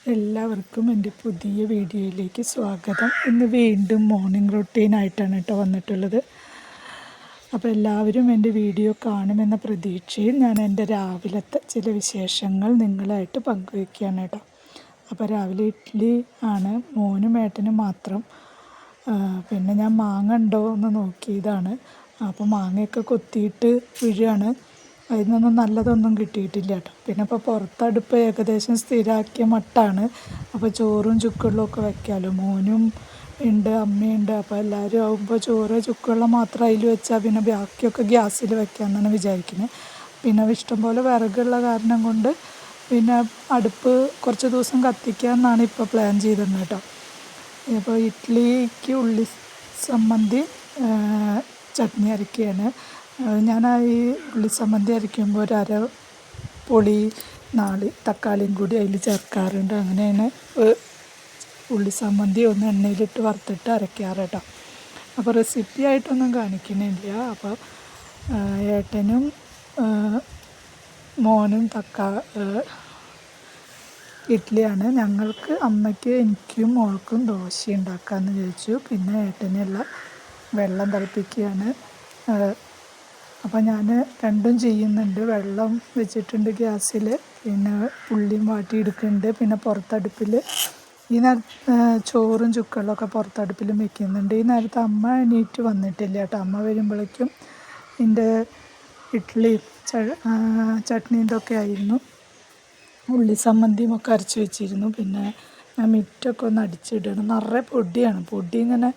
എല്ലാവർക്കും എൻ്റെ പുതിയ വീഡിയോയിലേക്ക് സ്വാഗതം. ഇന്ന് വീണ്ടും മോർണിംഗ് റൊട്ടീനായിട്ടാണ് വന്നിട്ടുള്ളത്. അപ്പോൾ എല്ലാവരും എൻ്റെ വീഡിയോ കാണുമെന്ന പ്രതീക്ഷയിൽ ഞാൻ എൻ്റെ രാവിലത്തെ ചില വിശേഷങ്ങൾ നിങ്ങളായിട്ട് പങ്കുവയ്ക്കുകയാണ് അപ്പോൾ രാവിലെ ഇഡ്ഡലി ആണ്, മോനും ഏട്ടനും മാത്രം. പിന്നെ ഞാൻ മാങ്ങ ഉണ്ടോ എന്ന് നോക്കിയതാണ്. അപ്പോൾ മാങ്ങയൊക്കെ കൊത്തിയിട്ട് വീഴുകയാണ്. അതിൽ നിന്നൊന്നും നല്ലതൊന്നും കിട്ടിയിട്ടില്ല പിന്നെ ഇപ്പോൾ പുറത്തടുപ്പ് ഏകദേശം സ്ഥിരമാക്കിയ മട്ടാണ്. അപ്പോൾ ചോറും ചുക്കുവെള്ളവും ഒക്കെ വെക്കാമല്ലോ. മോനും ഉണ്ട്, അമ്മയുണ്ട്. അപ്പോൾ എല്ലാവരും ആകുമ്പോൾ ചോറ് ചുക്കുവെള്ളം മാത്രം അതിൽ വെച്ചാൽ പിന്നെ ബാക്കിയൊക്കെ ഗ്യാസിൽ വെക്കാമെന്നാണ് വിചാരിക്കുന്നത്. പിന്നെ ഇഷ്ടംപോലെ വിറകുള്ള കാരണം കൊണ്ട് പിന്നെ അടുപ്പ് കുറച്ച് ദിവസം കത്തിക്കാമെന്നാണ് ഇപ്പോൾ പ്ലാൻ ചെയ്തിരുന്നത് അപ്പോൾ ഇഡ്ഡലിക്ക് ഉള്ളി ചമ്മന്തി ചട്നി അരയ്ക്കുകയാണ്. ഞാൻ ഈ ഉള്ളി ചമ്മന്തി അരയ്ക്കുമ്പോൾ ഒരു പൊളി തക്കാളിയും കൂടി അതിൽ ചേർക്കാറുണ്ട്. അങ്ങനെയാണ് ഉള്ളി ചമ്മന്തി ഒന്ന് എണ്ണയിലിട്ട് വറുത്തിട്ട് അരയ്ക്കാറ് അപ്പോൾ റെസിപ്പി ആയിട്ടൊന്നും കാണിക്കുന്നില്ല. അപ്പോൾ ഏട്ടനും മോനും ഇഡ്ഡലിയാണ്. ഞങ്ങൾക്ക് അമ്മയ്ക്ക് എനിക്കും മോൾക്കും ദോശ ഉണ്ടാക്കാമെന്ന് ചോദിച്ചു. പിന്നെ ഏട്ടനുള്ള വെള്ളം തിളപ്പിക്കുകയാണ്. അപ്പോൾ ഞാൻ രണ്ടും ചെയ്യുന്നുണ്ട്. വെള്ളം വെച്ചിട്ടുണ്ട് ഗ്യാസിൽ, പിന്നെ ഉള്ളിയും വാട്ടിയെടുക്കുന്നുണ്ട്. പിന്നെ പുറത്തടുപ്പിൽ ഈ ചോറും ചുക്കുകളൊക്കെ പുറത്തടുപ്പിലും വെക്കുന്നുണ്ട്. ഈ നേരത്തെ അമ്മ എണീറ്റ് വന്നിട്ടില്ല അമ്മ വരുമ്പോഴേക്കും എൻ്റെ ഇഡ്ഡലി ചട്നി ഇതൊക്കെ ആയിരുന്നു. ഉള്ളി ചമ്മന്തിയും ഒക്കെ അരച്ച് വെച്ചിരുന്നു. പിന്നെ ഞാൻ മിറ്റൊക്കെ ഒന്ന് അടിച്ചിടണം. നിറയെ പൊടിയാണ്. പൊടി ഇങ്ങനെ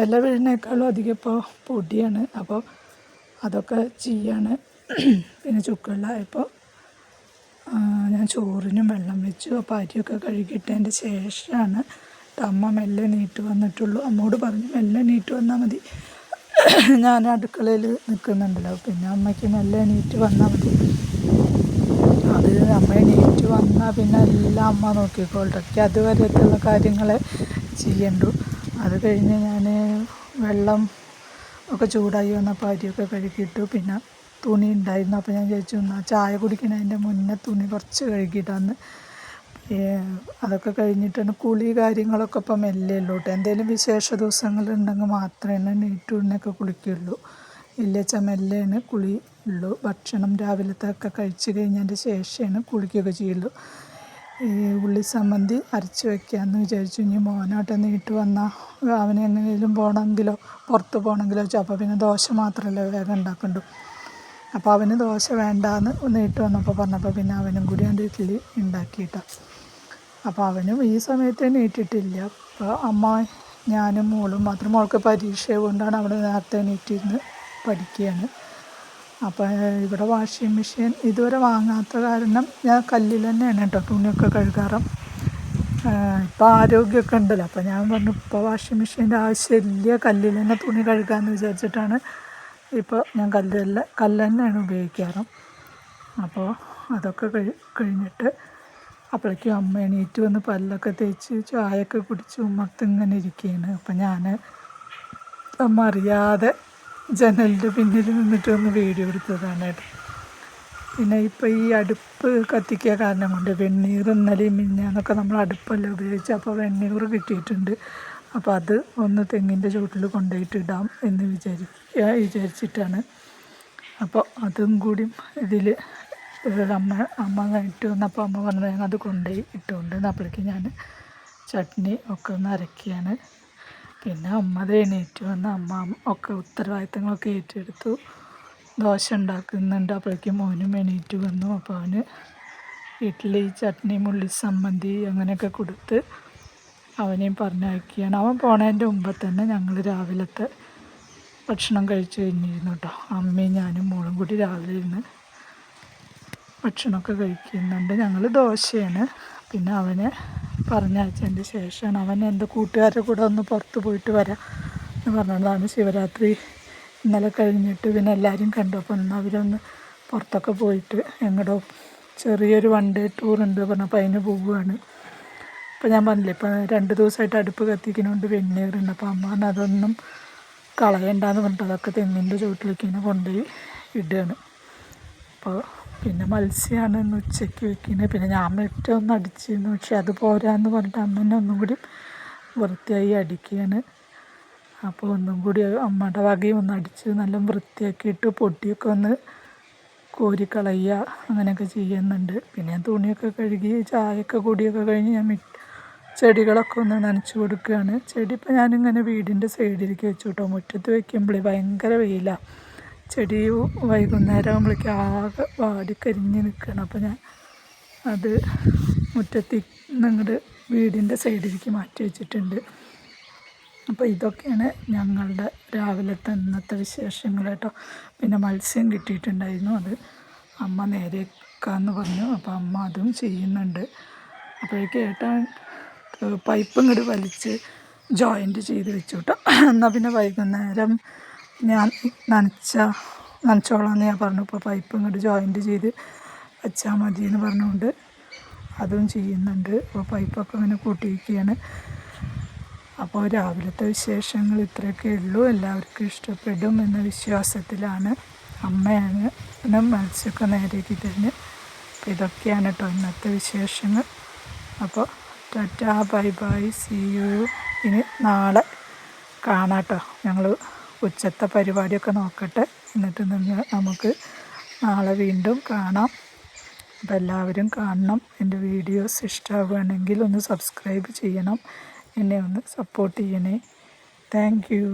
ഇല വീഴുന്നേക്കാളും അധികം ഇപ്പോൾ പൊടിയാണ്. അപ്പോൾ അതൊക്കെ ചെയ്യാണ്. പിന്നെ ചുക്കുവെള്ളമായപ്പോൾ ഞാൻ ചോറിനും വെള്ളം വെച്ചു. അപ്പോൾ അരിയൊക്കെ കഴുകിയിട്ടതിൻ്റെ ശേഷമാണ് അമ്മ മെല്ലെ നീറ്റ് വന്നിട്ടുള്ളൂ. അമ്മോട് പറഞ്ഞു മെല്ലെ നീറ്റ് വന്നാൽ മതി, ഞാൻ അടുക്കളയിൽ നിൽക്കുന്നുണ്ടല്ലോ. പിന്നെ അമ്മയ്ക്ക് മെല്ലെ നീറ്റ് വന്നാൽ മതി. അത് അമ്മ നീറ്റ് വന്നാൽ പിന്നെ എല്ലാം അമ്മ നോക്കിക്കോളട്ടെ. അതുവരെയുള്ള കാര്യങ്ങൾ ചെയ്യണ്ടു. അത് കഴിഞ്ഞ് ഞാൻ വെള്ളം ഒക്കെ ചൂടായി വന്നപ്പോൾ അരിയൊക്കെ കഴുകിയിട്ടു. പിന്നെ തുണി ഉണ്ടായിരുന്നു. അപ്പോൾ ഞാൻ ചോദിച്ചു ചായ കുടിക്കുന്നതിൻ്റെ മുന്നേ തുണി കുറച്ച് കഴുകിയിട്ടാന്ന്. അതൊക്കെ കഴിഞ്ഞിട്ടാണ് കുളി കാര്യങ്ങളൊക്കെ ഇപ്പം മെല്ലെ ഉള്ളൂ എന്തെങ്കിലും വിശേഷ ദിവസങ്ങളുണ്ടെങ്കിൽ മാത്രമേ നീറ്റുണ്ണൊക്കെ കുളിക്കുള്ളൂ. ഇല്ലച്ചാൽ മെല്ലെയാണ് കുളി ഉള്ളൂ. ഭക്ഷണം രാവിലത്തെ ഒക്കെ കഴിച്ച് കഴിഞ്ഞതിൻ്റെ ശേഷമാണ് കുളിക്കുകയൊക്കെ ചെയ്യുള്ളൂ. ഈ ഉള്ളി ചമ്മന്തി അരച്ച് വയ്ക്കാമെന്ന് വിചാരിച്ചു. ഇനി മോനാട്ടെ നീട്ട് വന്നാൽ അവന് എങ്ങനെയും പോകണമെങ്കിലോ പുറത്ത് പോകണമെങ്കിലോ അപ്പോൾ പിന്നെ ദോശ മാത്രമല്ലേ വേഗം ഉണ്ടാക്കണ്ടു. അപ്പോൾ അവന് ദോശ വേണ്ടാന്ന് നീട്ട് വന്നപ്പോൾ പറഞ്ഞപ്പോൾ പിന്നെ അവനും കൂടി എൻ്റെ ഇഡ്ഡലി ഉണ്ടാക്കിയിട്ടാണ്. അപ്പോൾ അവനും ഈ സമയത്ത് നീട്ടിട്ടില്ല. അപ്പോൾ അമ്മ ഞാനും മോളും മാത്രം. മോൾക്ക് പരീക്ഷ കൊണ്ടാണ് അവിടെ നേരത്തെ എണീറ്റിരുന്ന് പഠിക്കുകയാണ്. അപ്പോൾ ഇവിടെ വാഷിംഗ് മെഷീൻ ഇതുവരെ വാങ്ങാത്ത കാരണം ഞാൻ കല്ലിൽ തന്നെയാണ് തുണിയൊക്കെ കഴുകാറും. ഇപ്പോൾ ആരോഗ്യമൊക്കെ ഉണ്ടല്ലോ. അപ്പോൾ ഞാൻ പറഞ്ഞു ഇപ്പോൾ വാഷിംഗ് മെഷീൻ്റെ ആവശ്യമില്ല, കല്ലിൽ തന്നെ തുണി കഴുകാമെന്ന് വിചാരിച്ചിട്ടാണ് ഇപ്പോൾ ഞാൻ കല്ല് തന്നെയാണ് ഉപയോഗിക്കാറ്. അപ്പോൾ അതൊക്കെ കഴിഞ്ഞിട്ട് അപ്പോഴേക്കും അമ്മ എണീറ്റ് വന്ന് പല്ലൊക്കെ തേച്ച് ചായയൊക്കെ കുടിച്ച് ഉമ്മത്തിങ്ങനെ ഇരിക്കുകയാണ്. അപ്പം ഞാൻ അമ്മ അറിയാതെ ജനലിൻ്റെ പിന്നിൽ നിന്നിട്ടൊന്ന് വീഡിയോ എടുത്തതാണ് പിന്നെ ഇപ്പോൾ ഈ അടുപ്പ് കത്തിക്കുക കാരണം കൊണ്ട് വെണ്ണീർ ഇന്നലെയും മിഞ്ഞാന്നൊക്കെ നമ്മൾ അടുപ്പെല്ലാം ഉപയോഗിച്ച് അപ്പോൾ വെണ്ണീർ കിട്ടിയിട്ടുണ്ട്. അപ്പോൾ അത് ഒന്ന് തെങ്ങിൻ്റെ ചുവട്ടിൽ കൊണ്ടുപോയിട്ട് ഇടാം എന്ന് വിചാരിച്ചിട്ടാണ്. അപ്പോൾ അതും കൂടി ഇതിൽ അമ്മ കഴിഞ്ഞിട്ട് വന്നപ്പോൾ അമ്മ പറഞ്ഞു ഞാൻ അത് കൊണ്ടുപോയി ഇട്ടുകൊണ്ട് അപ്പോഴേക്കും ഞാൻ ചട്നി ഒക്കെ ഒന്ന് അരയ്ക്കുകയാണ്. പിന്നെ അമ്മ എണീറ്റ് വന്ന് അമ്മ ഒക്കെ ഉത്തരവാദിത്തങ്ങളൊക്കെ ഏറ്റെടുത്തു. ദോശ ഉണ്ടാക്കുന്നുണ്ട്. അപ്പോഴേക്കും മോനും എണീറ്റ് വന്നു. അപ്പോൾ അവന് ഇഡ്ഡലി ചട്നി ഉള്ളി ചമ്മന്തി അങ്ങനെയൊക്കെ കൊടുത്ത് അവനെയും പറഞ്ഞയക്കുകയാണ്. അവൻ പോണതിൻ്റെ മുമ്പ് തന്നെ ഞങ്ങൾ രാവിലത്തെ ഭക്ഷണം കഴിച്ച് കഴിഞ്ഞിരുന്നു അമ്മയും ഞാനും മോളും കൂടി രാവിലെ ഇരുന്ന് ഭക്ഷണമൊക്കെ കഴിക്കുന്നുണ്ട്. ഞങ്ങൾ ദോശയാണ്. പിന്നെ അവനെ പറഞ്ഞയച്ചതിൻ്റെ ശേഷമാണ് അവൻ എൻ്റെ കൂട്ടുകാരുടെ കൂടെ ഒന്ന് പുറത്ത് പോയിട്ട് വരാം എന്ന് പറഞ്ഞതാണ്. ശിവരാത്രി ഇന്നലെ കഴിഞ്ഞിട്ട് പിന്നെ എല്ലാവരും കണ്ടു. അപ്പോൾ ഒന്ന് അവരൊന്ന് പുറത്തൊക്കെ പോയിട്ട് എങ്ങോട്ടോ ചെറിയൊരു വൺ ഡേ ടൂറുണ്ട് പറഞ്ഞപ്പോൾ അതിന് പോവുകയാണ്. അപ്പോൾ ഞാൻ പറഞ്ഞില്ലേ ഇപ്പോൾ 2 ദിവസമായിട്ട് അടുപ്പ് കത്തിക്കുന്നതുകൊണ്ട് വെണ്ണീറുണ്ട്. അപ്പോൾ അമ്മ പറഞ്ഞാൽ അതൊന്നും കളയണ്ടെന്ന് പറഞ്ഞിട്ട് അതൊക്കെ തെങ്ങിൻ്റെ ചുവട്ടിലേക്ക് ഇങ്ങനെ കൊണ്ടുപോയി ഇടുകയാണ്. അപ്പോൾ പിന്നെ മത്സ്യമാണ് ഇന്ന് ഉച്ചയ്ക്ക് വെക്കുന്നത്. പിന്നെ ഞാൻ മുറ്റമൊന്ന് അടിച്ചിരുന്നു, പക്ഷെ അത് പോരാന്ന് പറഞ്ഞിട്ട് അമ്മ തന്നെ ഒന്നും കൂടി വൃത്തിയായി അടിക്കുകയാണ്. അപ്പോൾ ഒന്നും കൂടി അമ്മയുടെ വകയും ഒന്ന് അടിച്ച് നല്ല വൃത്തിയാക്കിയിട്ട് പൊടിയൊക്കെ ഒന്ന് കോരിക്കളയുക അങ്ങനെയൊക്കെ ചെയ്യുന്നുണ്ട്. പിന്നെ ഞാൻ തുണിയൊക്കെ കഴുകി ചായയൊക്കെ കൂടിയൊക്കെ കഴിഞ്ഞ് ഞാൻ ചെടികളൊക്കെ ഒന്ന് നനച്ച് കൊടുക്കുകയാണ്. ചെടി ഇപ്പോൾ ഞാനിങ്ങനെ വീടിൻ്റെ സൈഡിലേക്ക് വെച്ചു കേട്ടോ. മുറ്റത്ത് വയ്ക്കുമ്പോഴേ ഭയങ്കര വെയിലാണ്. ചെടി വൈകുന്നേരം ആകുമ്പോഴേക്കും ആകെ വാടിക്കരിഞ്ഞ് നിൽക്കണം. അപ്പോൾ ഞാൻ അത് മുറ്റത്ത് നിങ്ങളുടെ വീടിൻ്റെ സൈഡിലേക്ക് മാറ്റി വെച്ചിട്ടുണ്ട്. അപ്പോൾ ഇതൊക്കെയാണ് ഞങ്ങളുടെ രാവിലത്തെ ഇന്നത്തെ വിശേഷങ്ങൾ കേട്ടോ. പിന്നെ മത്സ്യം കിട്ടിയിട്ടുണ്ടായിരുന്നു, അത് അമ്മ നേരെക്കാന്ന് പറഞ്ഞു. അപ്പോൾ അമ്മ അതും ചെയ്യുന്നുണ്ട്. അപ്പോഴേക്കും ഏട്ടൻ പൈപ്പ് ഇങ്ങോട്ട് വലിച്ച് ജോയിൻറ്റ് ചെയ്ത് വെച്ചു കേട്ടോ. എന്നാൽ പിന്നെ വൈകുന്നേരം ഞാൻ നനച്ചോളാമെന്ന് ഞാൻ പറഞ്ഞു. ഇപ്പോൾ പൈപ്പ് ഇങ്ങോട്ട് ജോയിൻറ്റ് ചെയ്ത് വെച്ചാൽ മതി എന്ന് പറഞ്ഞുകൊണ്ട് അതും ചെയ്യുന്നുണ്ട്. അപ്പോൾ പൈപ്പൊക്കെ ഇങ്ങനെ കൂട്ടിയിരിക്കുകയാണ്. അപ്പോൾ രാവിലത്തെ വിശേഷങ്ങൾ ഇത്രയൊക്കെ ഉള്ളൂ. എല്ലാവർക്കും ഇഷ്ടപ്പെടും എന്ന വിശ്വാസത്തിലാണ്. അമ്മയാണ് പിന്നെ മത്സ്യമൊക്കെ നേരെയാക്കി തരുന്നത്. അപ്പോൾ ഇതൊക്കെയാണ് കേട്ടോ ഇന്നത്തെ വിശേഷങ്ങൾ. അപ്പോൾ ടാറ്റാ, ബൈ ബൈ, സീ യു. ഇനി നാളെ കാണാം കേട്ടോ. ഞങ്ങൾ ഉച്ചത്തെ പരിപാടിയൊക്കെ നോക്കട്ടെ, എന്നിട്ട് നമുക്ക് നാളെ വീണ്ടും കാണാം. അപ്പോൾ എല്ലാവരും കാണണം. എൻ്റെ വീഡിയോസ് ഇഷ്ടമാവുകയാണെങ്കിൽ ഒന്ന് സബ്സ്ക്രൈബ് ചെയ്യണം, എന്നെ ഒന്ന് സപ്പോർട്ട് ചെയ്യണേ. Thank you.